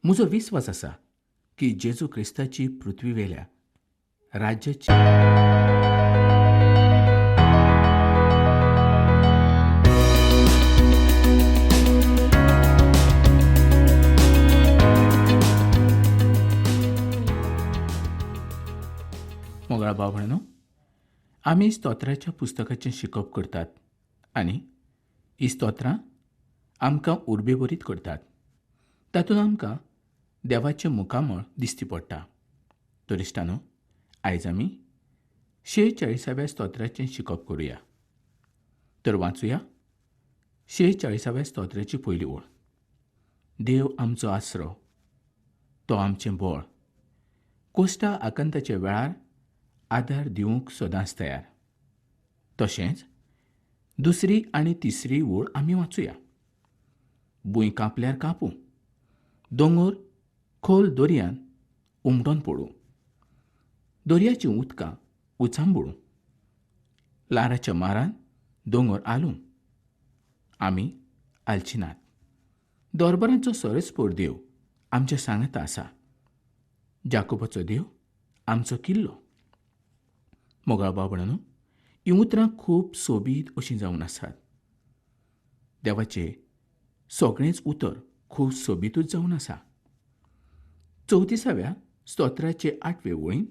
म्हजो विस्वास आसा की जेजू क्रिस्ताची पृथ्वी वेल्या राज्याची मोगळा भाव म्हणून आमी स्तोत्राच्या पुस्तकाचें शिकप करतात आनी ही स्तोत्रां आमकां उर्बेभरीत करतात. तातूंत आमकां देवाचें मुखामळ दिश्टी पडटा. तर इश्टानो, आयज आमी 46व्या स्तोत्राचें शिकप करुया. तर वाचुया 46व्या स्तोत्राची पयली ओळ. देव आमचो आसरो, तो आमचें बळ, कोश्टा आकांताच्या वेळार आदार दिवंक सदांच तयार. तशेंच दुसरी आनी तिसरी ओळ आमी वाचुया. भुंय कांपल्यार कापूं, दोंगर खोल दर्यांत उमटोन पडूं, दर्याचीं उदकां उचांबळूं, लाराच्या मारान दोंगर आलूं, आमी आलची नात. दोरबरांचो सरस्पोर देव आमच्या सांगाता आसा. जाकोबाचो देव आमचो किल्लो. मोगळा भाव भयणीनो, हीं उतरां खूब सोबीत अशीं जावन आसात. देवाचे सगळेंच उतर खूब सोबीतूच जावन आसा. 34व्या स्तोत्राचे 8वे ओळीन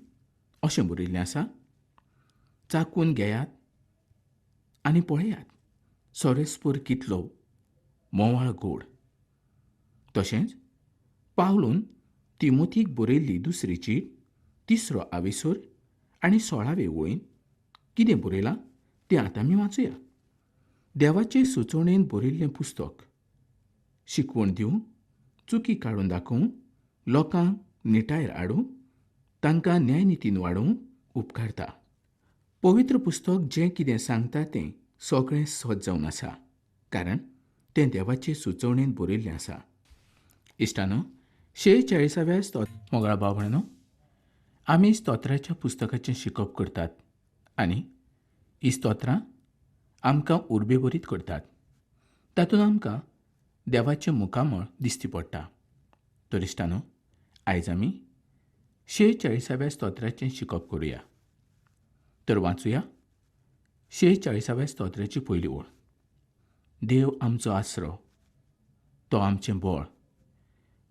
अशें बरयल्लें आसा. चाकून घेयात आनी पळयात, सोरेस्पोर कितलो मोवाळ गोड. तशेंच पावलून तिमोथीक बरयल्ली दुसरी चीट 3रो आविसर आनी 16वे ओळीन कितें बरयलां तें आतां आमी वाचुया. देवाचे सुचोवणेन बरयल्लें पुस्तक शिकवण दिवंक, चुकी काडून दाखोवंक, लोकांक निटायेर हाडूंक, तांकां न्यायनितीन वाडोवंक उपकारता. पवित्र पुस्तक जें कितें सांगता तें सगळें सच जावन आसा, कारण तें देवाचे सुचोवणेन बरयल्लें आसा. इश्टानो, 46व्या मोगळा भाव भयणीनो, आमी स्तोत्राच्या पुस्तकाचें शिकप करतात आनी ही स्तोत्रां आमकां उर्बेभरीत करतात. तातूंत आमकां देवाचें मुखामळ दिश्टी पडटा. तर इश्टानो, आयज आमी 46व्या स्तोत्राचें शिकप करुया. तर वाचुया 46व्या स्तोत्राची पयली ओळ. देव आमचो आसरो, तो आमचें बळ,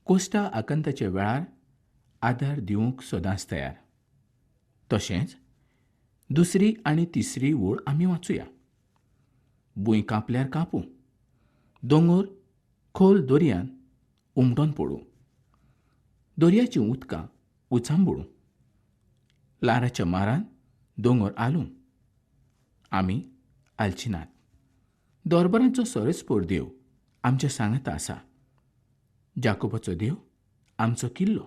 कोश्टा आकांताच्या वेळार आदार दिवंक सदांच तयार. तशेंच दुसरी आनी तिसरी ओळ आमी वाचुया. भुंय कांपल्यार कापूं, दोंगर खोल दर्यांत उमटोन पडूं, दर्याचीं उदकां उचांबळूं, लाराच्या मारान दोंगर आलूं, आमी आलची नात. दोरबरांचो सरस्पोर देव आमच्या सांगाता आसा. जाकोबाचो देव आमचो किल्लो.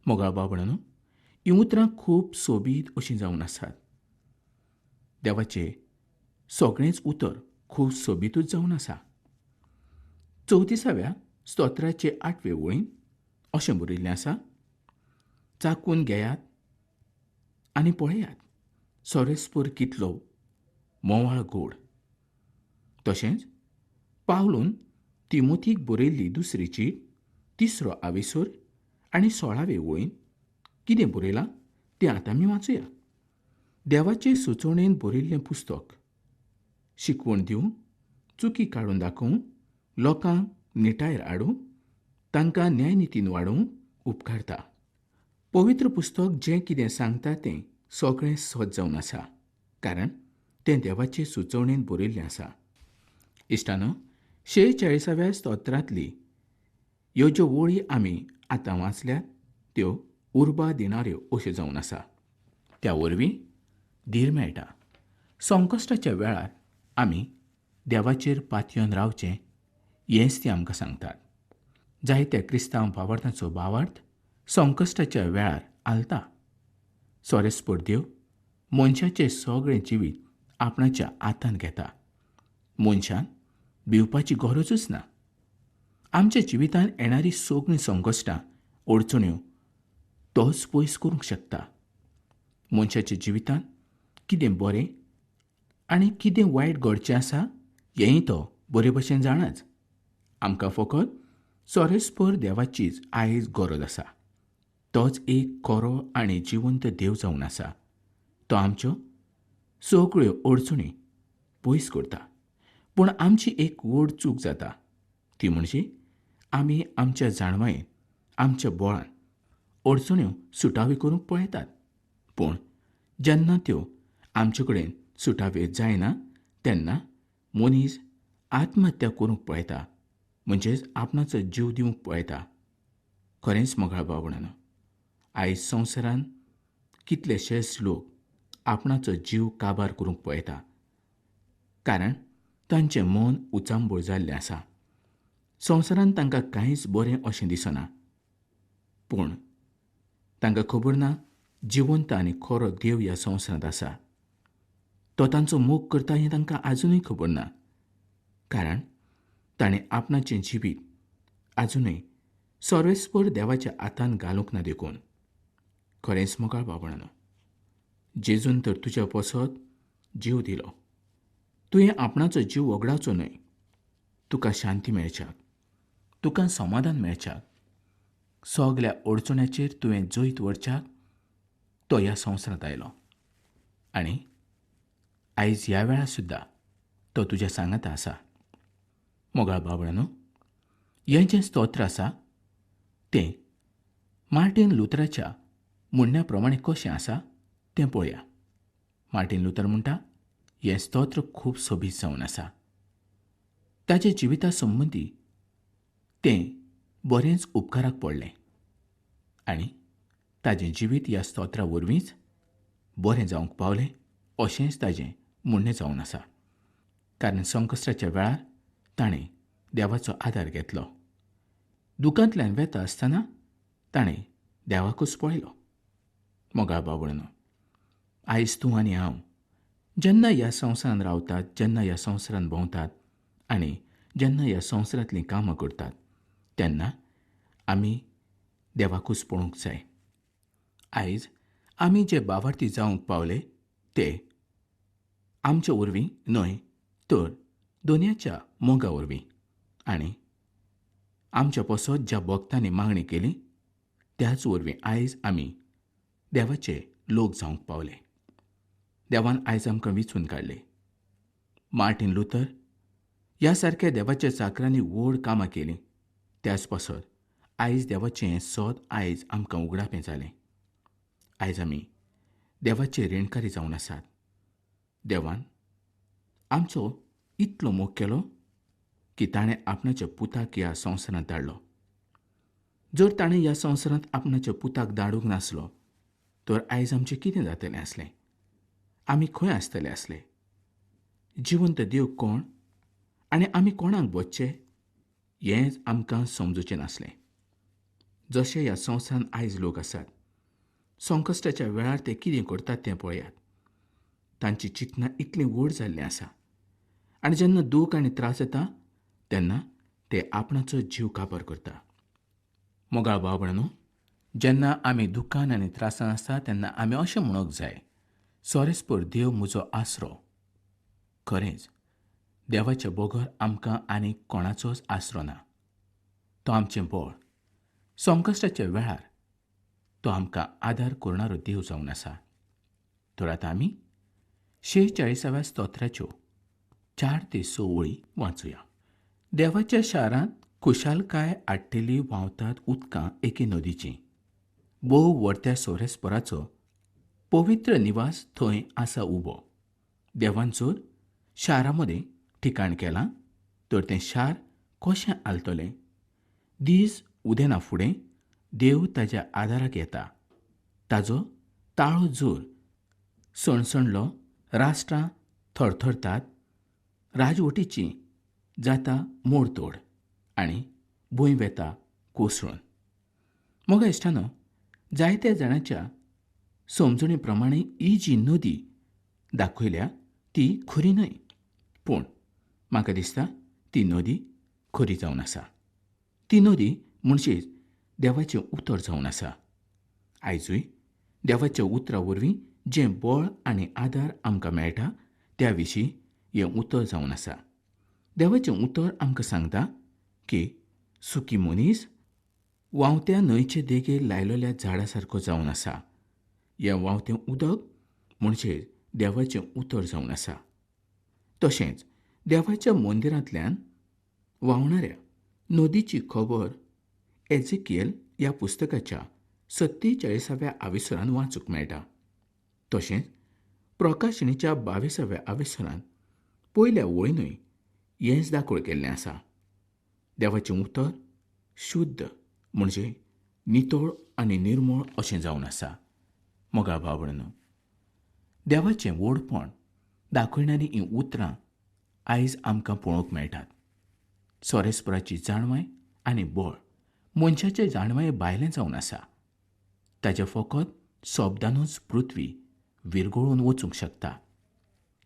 मोगळा भाव भयणीनो, हीं उतरां खूब सोबीत अशीं जावन आसात. देवाचे सगळेंच उतर खूब सोबीतूच जावन आसा. 34व्या स्तोत्राचे 8वे ओळीन अशें बरयल्लें आसा. चाकून घेयात आनी पळयात, सोरेस्पोर कितलो मोवाळ गोड. तशेंच पावलून तिमोथीक बरयल्ली दुसरी चीट 3रो आविसर आनी 16वे ओळीन कितें बरयलां तें आतां आमी वाचुया. देवाचे सुचोवणेन बरयल्लें पुस्तक शिकवण दिवंक, चुकी काडून दाखोवंक, लोकांक निटायेर हाडूंक, तांकां न्यायनितीन वाडोवंक उपकारता. पवित्र पुस्तक जें कितें सांगता तें सगळें सच जावन आसा, कारण तें देवाचे सुचोवणेन बरयल्लें आसा. इश्टानो, 46व्या स्तोत्रांतली ह्यो ज्यो ओळी आमी आतां वाचल्यात त्यो उर्बा दिणाऱ्यो अश्यो जावन आसा. त्या वरवीं धीर मेळटा. संकश्टाच्या वेळार आमी देवाचेर पातयेवन रावचें हेंच ती आमकां सांगतात. जायत्या क्रिस्तांव भावार्थांचो भावार्थ संकश्टाच्या वेळार आलता. सोरेस्पोर देव मनशाचें सगळें जिवीत आपणाच्या हातांत घेता. मनशान भिवपाची गरजूच ना. आमच्या जिवितांत येणारी सगळीं संकश्टां, अडचण्यो तोच पयस करूंक शकता. मनशाच्या जिवितांत कितें बरें आनी कितें वायट घडचें आसा हेंय तो बरे भशेन जाणाच. आमकां फकत सोरेस्पर देवाचीच आयज गरज आसा. तोच एक खरो आनी जिवंत देव जावन आसा. तो आमच्यो सगळ्यो अडचणी पयस करता. पूण आमची एक व्हड चूक जाता, ती म्हणजे आमी आमच्या जाणवायेन, आमच्या बळान अडचण्यो सुटावी करूंक पळयतात. पूण जेन्ना त्यो आमचे कडेन सुटाव्यो जायना तेन्ना मनीस आत्महत्या करूंक पळयता, म्हणजेच आपणाचो जीव दिवंक पळयता. खरेंच मोगाळ भावंडांनो, आयज संवसारांत कितलेशेच लोक आपणाचो जीव काबार करूंक पळयता, कारण तांचें मन उचांबूळ जाल्लें आसा. संवसारांत तांकां कांयच बरें अशें दिसना. पूण तांकां खबर ना, जिवंत आनी खरो देव ह्या संवसारांत आसा. तो तांचो मोग करता हें तांकां आजुनूय खबर ना, कारण ताणें आपणाचें जिवीत आजुनूय सर्वेस्पर देवाच्या हातांत घालूंक ना देखून. खरेंच मोगाळ भावंडांनो, जेजून तर तुज्या पसत जीव दिलो. तुवें आपणाचो जीव वगडावचो न्हय. तुका शांती मेळच्याक, तुका समाधान मेळच्याक, सगल्या अडचण्याचेर तुवें जैत व्हरच्याक तो ह्या संवसारांत आयलो. आनी आयज ह्या वेळार सुद्दां तो तुज्या सांगाता आसा. मोगाळ भावंडांनो, हें जें स्तोत्र आसा तें मार्टीन लुथराच्या म्हणण्या प्रमाणें कशें आसा तें पळोवया. मार्टीन लुथर म्हणटा, हें स्तोत्र खूब सोबीत जावन आसा. ताच्या जिविता संबंदी तें बरेंच उपकाराक पडलें आनी ताजें जिवीत ह्या स्तोत्रा वरवींच बरें जावंक पावलें अशेंच ताजें म्हणणें जावन आसा. कारण संकश्टाच्या वेळार ताणें देवाचो आदार घेतलो. दुखांतल्यान वेता आसतना ताणें देवाकूच पळयलो. मोगाळ भावंडांनो, आयज तूं आनी हांव जेन्ना ह्या संवसारांत रावतात, जेन्ना ह्या संवसारांत भोंवतात आनी जेन्ना ह्या संवसारांतलीं कामां करतात, तेन्ना आमी देवाकूच पळोवंक जाय. आयज आमी जे भावार्थी जावंक पावले ते आमचे वरवीं न्हय, तर दोनयाच्या मोगा वरवीं आनी आमच्या पसत ज्या भक्तांनी मागणी केली त्याच वरवीं आयज आमी देवाचे लोक जावंक पावले. देवान आयज आमकां वेंचून काडले. मार्टीन लुथर ह्या सारक्या देवाच्या चाकरांनी व्हड कामां केलीं. त्याच पसत आयज देवाचें हें सोद आयज आमकां उगडापें जालें. आयज आमी देवाचे ऋणकारी जावन आसात. देवान आमचो इतलो मोग केलो की ताणें आपणाच्या पुताक ह्या संवसारांत धाडलो. जर ताणें ह्या संवसारांत आपणाच्या पुताक धाडूंक नासलो तर आयज आमचें कितें जातलें आसलें? आमी खंय आसतले आसले? जिवंत देव कोण आनी आमी कोणाक बोजचे हेंच आमकां समजुचें नासलें. जशे ह्या संवसारांत आयज लोक आसात, संकश्टाच्या वेळार ते कितें करतात तें पळयात. तांची चिंतनां इतलीं व्हड जाल्लीं आसा आनी जेन्ना दूख आनी त्रास येता तेन्ना ते आपणाचो जीव काबार करता. मोगाळ भावंडांनो, जेन्ना आमी दुखान आनी त्रासान आसता तेन्ना आमी अशें म्हणूंक जाय, सोरेस्पर देव म्हजो आसरो. खरेंच देवाचे बगर आमकां आनी कोणाचोच आसरो ना. तो आमचें बळ. संकश्टाच्या वेळार तो आमकां आदार करणारो देव जावन आसा. तर आतां आमी 46व्या स्तोत्राच्यो 4 ते 6 वळी वाचूया. देवाच्या शारांत खुशालकाय आडटेली व्हांवतात उदकां एके नदीचीं. भोव व्हडत्या सोरेस्पराचो पवित्र निवास थंय आसा उबो. देवान जर शारामदें ठिकाण केलां तर तें शार कशें आलतलें? दीस उदेना फुडें देव ताच्या आदाराक येता. ताजो ताळो जर सणसणलो, राष्ट्रां थरथरतात, राजवटीची जाता मोडतोड आनी भूंय वेता कोसळून. मोगा इश्टानो, जायत्या जाणांच्या समजणे प्रमाणें ही जी नदी दाखयल्या ती खरी न्हय. पूण म्हाका दिसता ती नदी खरी जावन आसा. ती नदी म्हणजेच देवाचें उतर जावन आसा. आयजूय देवाच्या उतरा वरवीं जें बळ आनी आदार आमकां मेळटा त्या विशीं हें उतर जावन आसा. देवाचें उतर आमकां सांगता की सुकी मनीस व्हांवत्या न्हंयचे देगेर लायलेल्या झाडा सारको जावन आसा. ह्या व्हांवतें उदक म्हणजे देवाचें उतर जावन आसा. तशेंच देवाच्या मंदिरांतल्यान व्हांवणाऱ्या नदीची खबर एझेकियेल ह्या पुस्तकाच्या 47व्या आविसरांत वाचूंक मेळटा. तशेंच प्रकाशणीच्या 22व्या आविसरांत पयल्या वळीनूय हेंच दाखोळ केल्लें आसा. देवाचें उतर शुद्ध म्हणजे नितळ आनी निर्मळ अशें जावन आसा. मोगा भाव भयणीनो, देवाचें व्हडपण दाखयणारी हीं उतरां आयज आमकां पळोवंक मेळटात. सोरेस्पराची जाणवाय आनी बळ मनशाचे जाणवाये भायलें जावन आसा. ताचे फकत शब्दांनूच पृथ्वी विरगळून वचूंक शकता.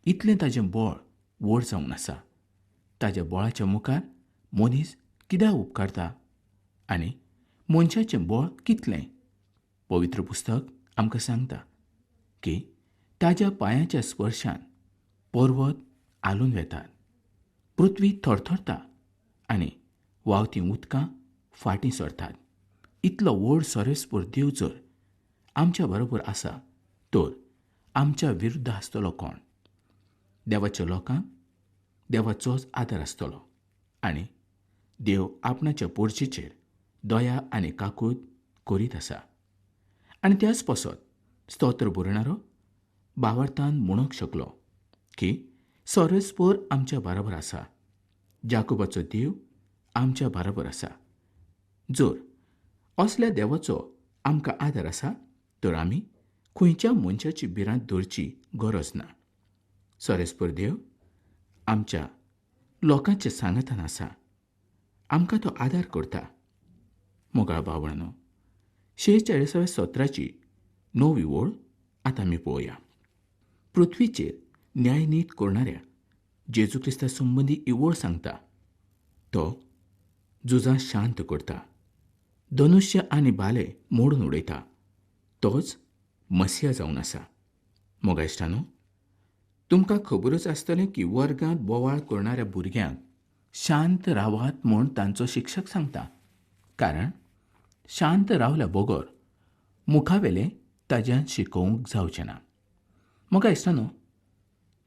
इतलें ताचें बळ व्हड जावन आसा. ताच्या बळाच्या मुखार मनीस कित्याक उपकारता आनी मनशाचें बळ कितलें? पवित्र पुस्तक आमकां सांगता की ताच्या पांयाच्या स्पर्शान पर्वत आलून वेतात, पृथ्वी थरथरता आनी व्हांवतीं उदकां फाटीं सरतात. इतलो व्हड सोरेस्पर देव जर आमच्या बरोबर आसा तर आमच्या विरुद्ध आसतलो कोण? देवाच्या लोकांक देवाचोच आदार आसतलो आनी देव आपणाच्या पोरचेचेर दया आनी काकूट करीत आसा. आनी त्याच पासत स्तोत्र बरयणारो भावार्थान म्हणूंक शकलो की सोरेस्पर आमच्या बरोबर आसा. जाकोबाचो देव आमच्या बरोबर आसा. जर असल्या देवाचो आमकां आदार आसा तर आमी खंयच्या मनशाची भिरांत धरची गरज ना. सोरेस्पर देव आमच्या लोकांच्या सांगातान आसा. आमकां तो आदार करता. मोगाळ भाव भयणीनो, 46व्या सत्राची 9वी ओळ आतां आमी पळोवया. पृथ्वीचेर न्यायनीत करणाऱ्या जेजू क्रिस्ता संबंदी ही ओळ सांगता. तो झुजां शांत करता, धनुश्य आनी भाले मोडून उडयता. तोच मसिया जावन आसा. मोगा इश्टांनो, तुमकां खबरच आसतलें की वर्गांत बोवाळ करणाऱ्या भुरग्यांक शांत रावात म्हूण तांचो शिक्षक सांगता. कारण शांत रावल्या बगर मुखावेलें ताच्यान शिकोवंक जावचें ना. मोगा इश्टांनो,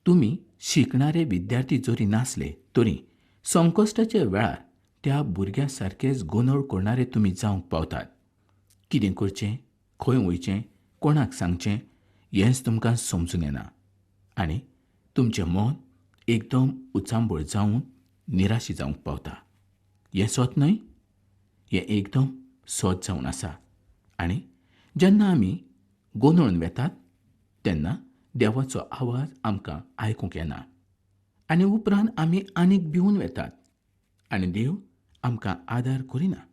तुमी शिकणारे विद्यार्थी जरी नासले तरी संकश्टाच्या वेळार त्या भुरग्यां सारकेच गोंदळ करणारे तुमी जावंक पावतात. कितें करचें, खंय वयचें, कोणाक सांगचें हेंच तुमकां समजून येना आनी तुमचें मन एकदम उचांबळ जावन निराशी जावंक पावता. हें सोत न्हय, हें एकदम सोत जावन आसा. आनी जेन्ना आमी गोंदळून वेतात तेन्ना देवाचो आवाज आमकां आयकूंक येना आनी उपरांत आमी आनीक भिवून वेतात आनी देव आमकां आदार करिना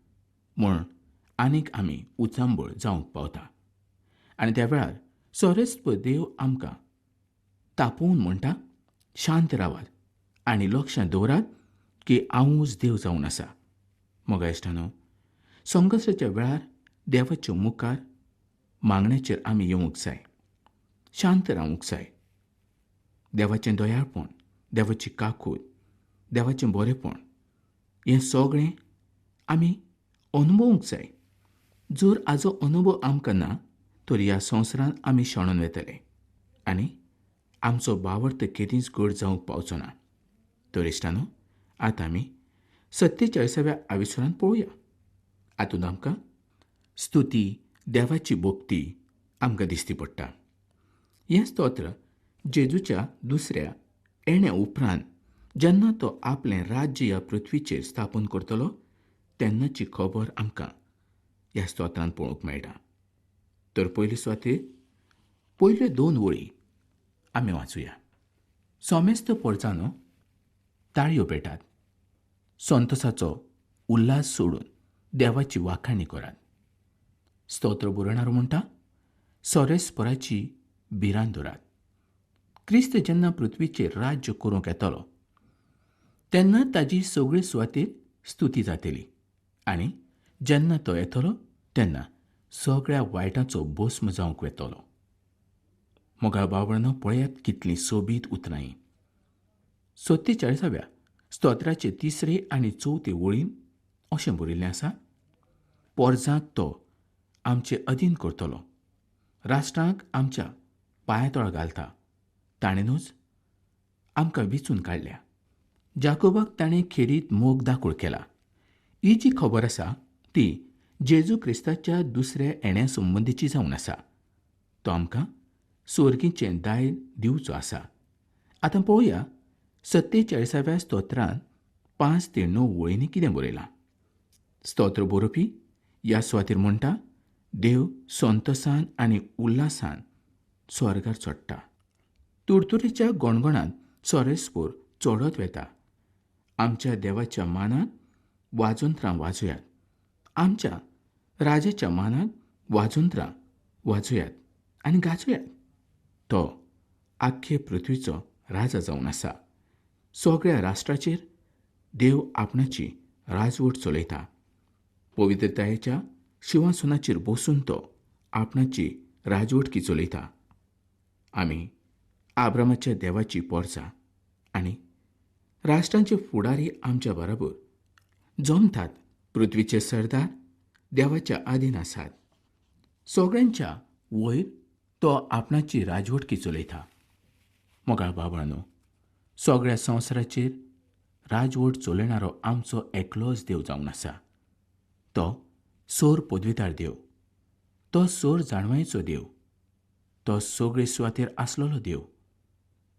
म्हूण आनीक आमी उचांबळ जावंक पावता. आनी त्या वेळार सोरेस्प देव आमकां तापोवन म्हणटा, शांत रावात आनी लक्षांत दवरात की हांवूच देव जावन आसा. मोगा इश्टांनो, संकश्टाच्या वेळार देवाच्या मुखार मागण्याचेर आमी येवंक जाय, शांत रावंक जाय. देवाचें दयाळपण, देवाची काकूट, देवाचें बरेपण हें सगळें आमी अनुभवूंक जाय. जर हाचो अनुभव आमकां ना तर ह्या संवसारांत आमी शेणून वेतले आनी आमचो भावार्थ केदींच घट जावंक पावचो ना. तर इश्टांनो, आतां आमी 47व्या आविसरांत पळोवया. हातूंत आमकां स्तुती, देवाची भक्ती आमकां दिश्टी पडटा. हें स्तोत्र जेजूच्या दुसऱ्या येण्या उपरांत जेन्ना तो आपलें राज्य ह्या पृथ्वीचेर स्थापन करतलो तेन्नाची खबर आमकां ह्या स्तोत्रांत पळोवंक मेळटा. तर पयली सुवातेर पयल्यो 2 वळी आमी वाचुया. सोमेस्त परजानो ताळयो पेटात, संतोसाचो उल्हास सोडून देवाची वाखाणी करात. स्तोत्र बरयणारो म्हणटा, सोरेस्पराची भिरांत धरात. क्रिस्त जेन्ना पृथ्वीचेर राज्य करूंक येतलो तेन्ना ताची सगळे सुवातेर स्तुती जातली आनी जेन्ना तो येतलो तेन्ना सगळ्या वायटाचो भस्म जावंक येतलो. मोगा भाव भयणीनो, पळयात कितलीं सोबीत उतरां हीं. 47व्या स्तोत्राचे 3रे आनी 4थे वळीन अशें बरयल्लें आसा. पोरजांक तो आमचे अधीन करतलो, राष्ट्रांक आमच्या पांयातळ घालता. ताणेनूच आमकां विचून काडल्या. जाकोबाक ताणें खेरीत मोग दाखोळ केला. ही जी खबर आसा ती जेजू क्रिस्ताच्या दुसऱ्या येण्या संबंदीची जावन आसा. तो आमकां सुर्गीचें दायज दिवचो आसा. आतां पळोवया 47व्या स्तोत्रांत 5 ते 9 वळींनी कितें बरयलां. स्तोत्र बरोवपी ह्या सुवातेर म्हणटा, देव संतोसान आनी उल्हासान स्वर्गार चडटा. तुरतुरेच्या गोणगोणान सोरेस्पोर चडत वेता. आमच्या देवाच्या मानांत वाजोंत्रां वाजोयात. आमच्या राजाच्या मानांत वाजोंत्रां वाजोयात आनी गाजोयात. तो आख्खे पृथ्वीचो राजा जावन आसा. सगळ्या राष्ट्राचेर देव आपणाची राजवट चलयता. पवित्रतायेच्या शिंवासनाचेर बसून तो आपणाची राजवटकी चलयता. आमी आब्रामाच्या देवाची पोरसां आनी राष्ट्रांचे फुडारी आमच्या बरोबर जमतात. पृथ्वीचे सरदार देवाच्या आधीन आसात. सगळ्यांच्या वयर तो आपणाची राजवटकी चलयता. मोगाळ बाबळांनो, सगळ्या संवसाराचेर राजवट चलयणारो आमचो एकलोच देव जावन आसा. तो सोर पदवीदार देव. तो सोर जाणवायेचो देव. तो सगळे सुवातेर आसलोलो देव.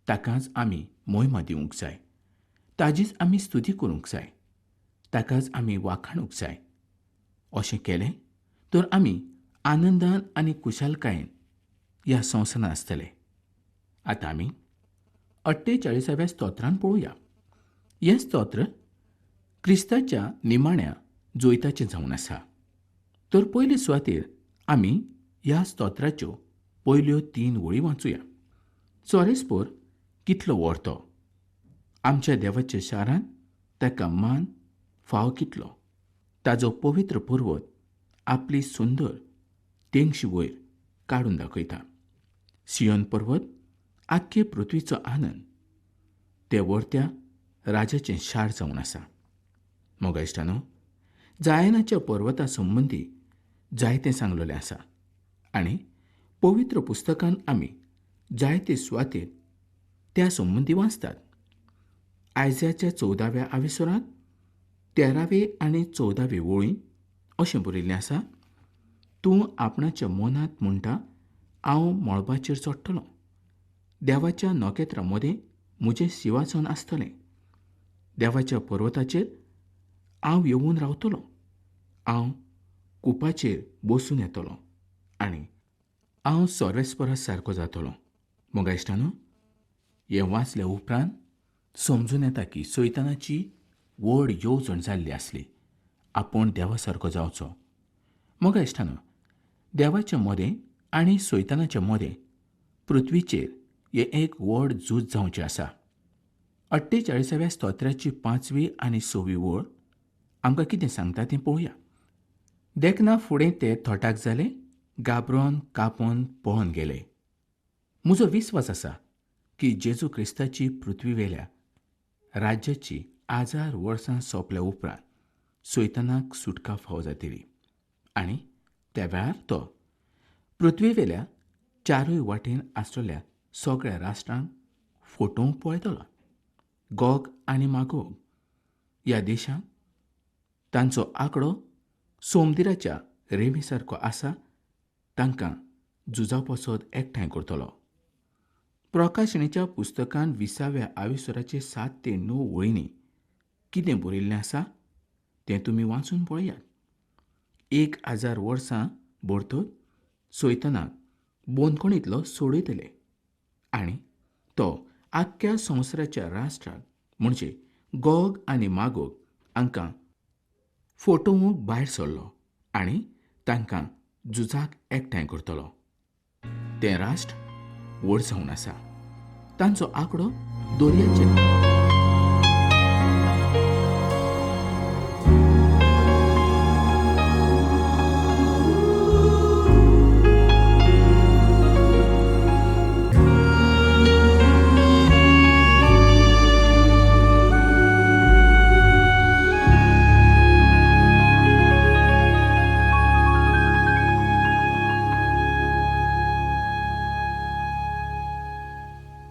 ताकाच आमी मोहिमा दिवंक जाय. ताजीच आमी स्तुती करूंक जाय. ताकाच आमी वाखाणूंक जाय. अशें केलें तर आमी आनंदान आनी कुशालकायेन ह्या संवसारांत आसतले. आतां आमी 48व्या स्तोत्रांत पळोवया. हें स्तोत्र क्रिस्ताच्या निमाण्या जोयताचें जावन आसा. तर पयले सुवातेर आमी ह्या स्तोत्राच्यो पयल्यो 3 वळी वाचुया. सोरेस्पोर कितलो व्हड तो, आमच्या देवाच्या शारांत ताका मान फाव कितलो. ताजो पवित्र पर्वत आपली सुंदर तेंगशी वयर काडून दाखयता. सियोन पर्वत आख्खे पृथ्वीचो आनंद. ते व्हरत्या राजाचें शार जावन आसा. मोगा इश्टानो, जायनाच्या पर्वता संबंदी जायतें सांगलेलें आसा आनी पवित्र पुस्तकांत आमी जायते सुवातेर त्या संबंदी वाचतात. आयजाच्या 14व्या आविसरांत 13वे आनी 14वे वळीं अशें बरयल्लें आसा. तूं आपणाच्या मनांत म्हणटा, हांव मळबाचेर चडटलों. देवाच्या नखेत्रां मदें म्हजें सिंहासन आसतलें. देवाच्या पर्वताचेर हांव येवून रावतलों. हांव कुपाचेर बसून येतलों आनी हांव सोरेस्पोरा सारको जातलों. मोगा इश्टानो, हें वाचल्या उपरांत समजून येता की सैतानाची व्हड येवजण जाल्ली आसली आपूण देवा सारको जावचो. मोगा इश्टानो, देवाच्या मदें आनी सैतानाच्या मदें पृथ्वीचेर हें एक व्हड झूज जावचें आसा. 48व्या स्तोत्राची 5वी आनी 6वी वळ आमकां कितें सांगता तें पळोवया. देखना फुडें ते थोटाक जाले, गाबरोन कापोन पळोवन गेले. म्हजो विस्वास आसा की जेजू क्रिस्ताची पृथ्वीवेल्या राज्याची 1000 वर्सां सोंपल्या उपरांत सैतानाक सुटका फाव जातली आनी त्या वेळार तो पृथ्वीवेल्या चारूय वाटेन आसलेल्या सगळ्या राष्ट्रांक फटोवंक पळयतलो. गोग आनी मागोग ह्या देशांक तांचो आंकडो सोमदिराच्या रेंवे सारको आसा तांकां झुजाव पासत एकठांय करतलो. प्रकाशणेच्या पुस्तकांत 20व्या आविसराचे 7 ते 9 वळींनी कितें बरयल्लें आसा तें तुमी वाचून पळयात. 1000 वर्सां भरतत सैतानाक बोंदखणींतलो सोडयतले आनी तो आख्ख्या संवसाराच्या राष्ट्राक म्हणजे गोग आनी मागोग हांकां फटोवंक भायर सरलो आनी तांकां झुजाक एकठांय करतलो. तें राष्ट्र व्हड जावन आसा. तांचो आंकडो दर्याचेर